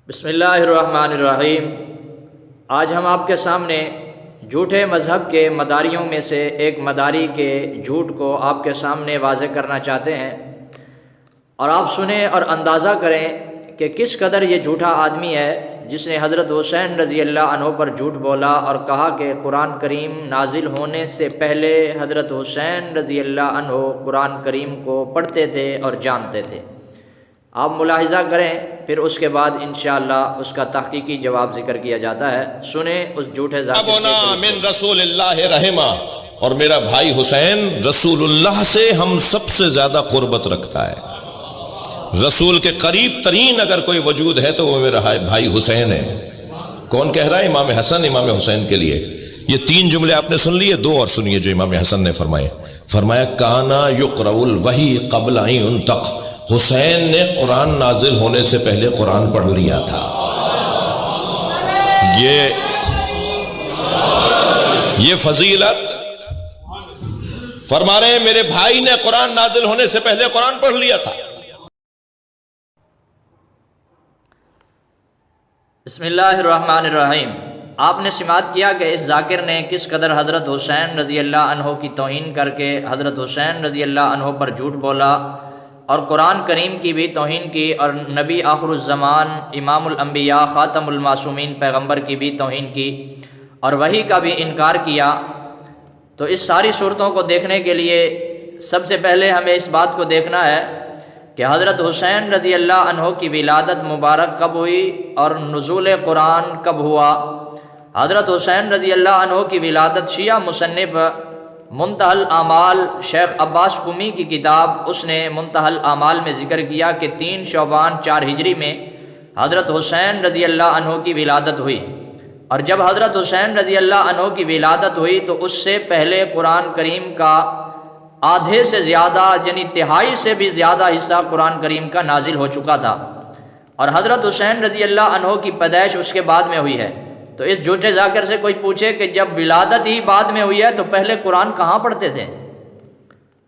بسم اللہ الرحمن الرحیم۔ آج ہم آپ کے سامنے جھوٹے مذہب کے مداریوں میں سے ایک مداری کے جھوٹ کو آپ کے سامنے واضح کرنا چاہتے ہیں، اور آپ سنیں اور اندازہ کریں کہ کس قدر یہ جھوٹا آدمی ہے جس نے حضرت حسین رضی اللہ عنہ پر جھوٹ بولا اور کہا کہ قرآن کریم نازل ہونے سے پہلے حضرت حسین رضی اللہ عنہ قرآن کریم کو پڑھتے تھے اور جانتے تھے۔ آپ ملاحظہ کریں، پھر اس کے بعد انشاءاللہ اس کا تحقیقی جواب ذکر کیا جاتا ہے۔ سنیں اس جھوٹے ذاکر من رسول اللہ رحمہ، اور میرا بھائی حسین رسول اللہ سے ہم سب سے زیادہ قربت رکھتا ہے۔ رسول کے قریب ترین اگر کوئی وجود ہے تو وہ میرا بھائی حسین ہے۔ کون کہہ رہا ہے؟ امام حسن امام حسین کے لیے۔ یہ تین جملے آپ نے سن لیے، دو اور سنیے جو امام حسن نے فرمایا کانا یقرأ الوحی قبل ان ينطق، حسین نے قرآن نازل ہونے سے پہلے قرآن پڑھ لیا تھا۔ یہ فضیلت فرما رہے ہیں میرے بھائی نے قرآن نازل ہونے سے پہلے قرآن پڑھ لیا تھا۔ بسم اللہ الرحمن الرحیم۔ آپ نے سماعت کیا کہ اس ذاکر نے کس قدر حضرت حسین رضی اللہ عنہ کی توہین کر کے حضرت حسین رضی اللہ عنہ پر جھوٹ بولا، اور قرآن کریم کی بھی توہین کی، اور نبی آخر الزمان امام الانبیاء خاتم المعصومین پیغمبر کی بھی توہین کی، اور وحی کا بھی انکار کیا۔ تو اس ساری صورتوں کو دیکھنے کے لیے سب سے پہلے ہمیں اس بات کو دیکھنا ہے کہ حضرت حسین رضی اللہ عنہ کی ولادت مبارک کب ہوئی اور نزول قرآن کب ہوا۔ حضرت حسین رضی اللہ عنہ کی ولادت شیعہ مصنف منتہی الاعمال شیخ عباس قمی کی کتاب اس نے منتہی الاعمال میں ذکر کیا کہ 3 شعبان 4 ہجری میں حضرت حسین رضی اللہ عنہ کی ولادت ہوئی، اور جب حضرت حسین رضی اللہ عنہ کی ولادت ہوئی تو اس سے پہلے قرآن کریم کا آدھے سے زیادہ یعنی تہائی سے بھی زیادہ حصہ قرآن کریم کا نازل ہو چکا تھا، اور حضرت حسین رضی اللہ عنہ کی پیدائش اس کے بعد میں ہوئی ہے۔ تو اس جھوٹے ذاکر سے کوئی پوچھے کہ جب ولادت ہی بعد میں ہوئی ہے تو پہلے قرآن کہاں پڑھتے تھے؟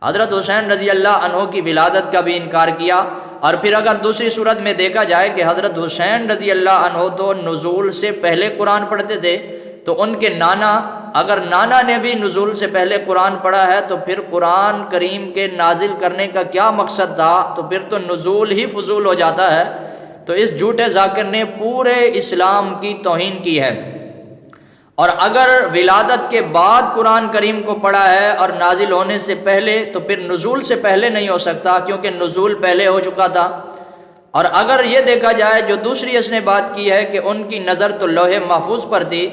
حضرت حسین رضی اللہ عنہ کی ولادت کا بھی انکار کیا، اور پھر اگر دوسری صورت میں دیکھا جائے کہ حضرت حسین رضی اللہ عنہ تو نزول سے پہلے قرآن پڑھتے تھے، تو ان کے نانا، اگر نانا نے بھی نزول سے پہلے قرآن پڑھا ہے تو پھر قرآن کریم کے نازل کرنے کا کیا مقصد تھا؟ تو پھر تو نزول ہی فضول ہو جاتا ہے۔ تو اس جھوٹے ذاکر نے پورے اسلام کی توہین کی ہے، اور اگر ولادت کے بعد قرآن کریم کو پڑھا ہے اور نازل ہونے سے پہلے تو پھر نزول سے پہلے نہیں ہو سکتا، کیونکہ نزول پہلے ہو چکا تھا۔ اور اگر یہ دیکھا جائے جو دوسری اس نے بات کی ہے کہ ان کی نظر تو لوح محفوظ پر تھی،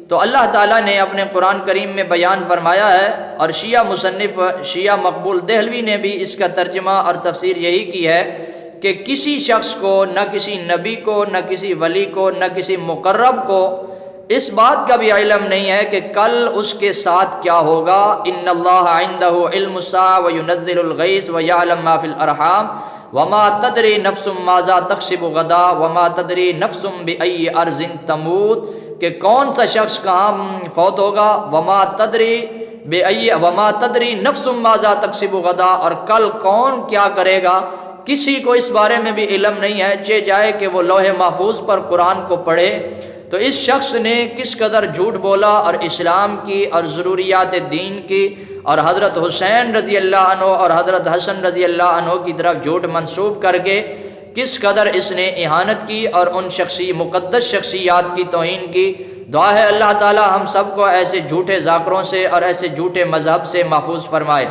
تو اللہ تعالیٰ نے اپنے قرآن کریم میں بیان فرمایا ہے، اور شیعہ مصنف شیعہ مقبول دہلوی نے بھی اس کا ترجمہ اور تفسیر یہی کی ہے کہ کسی شخص کو، نہ کسی نبی کو، نہ کسی ولی کو، نہ کسی مقرب کو اس بات کا بھی علم نہیں ہے کہ کل اس کے ساتھ کیا ہوگا۔ ان اللہ عندہ علم الساعۃ وینزل الغیث ویعلم ما فی الارحام وما تدری نفس ماذا تکسب غدا وما تدری نفس بأی ارض تموت، کہ کون سا شخص کہاں فوت ہوگا، وما تدری نفس ماذا تکسب غدا، اور کل کون کیا کرے گا، کسی کو اس بارے میں بھی علم نہیں ہے، چہ جائے کہ وہ لوح محفوظ پر قرآن کو پڑھے۔ تو اس شخص نے کس قدر جھوٹ بولا اور اسلام کی اور ضروریات دین کی اور حضرت حسین رضی اللہ عنہ اور حضرت حسن رضی اللہ عنہ کی طرف جھوٹ منسوب کر کے کس قدر اس نے اہانت کی اور ان مقدس شخصیات کی توہین کی۔ دعا ہے اللہ تعالی ہم سب کو ایسے جھوٹے ذاکروں سے اور ایسے جھوٹے مذہب سے محفوظ فرمائے۔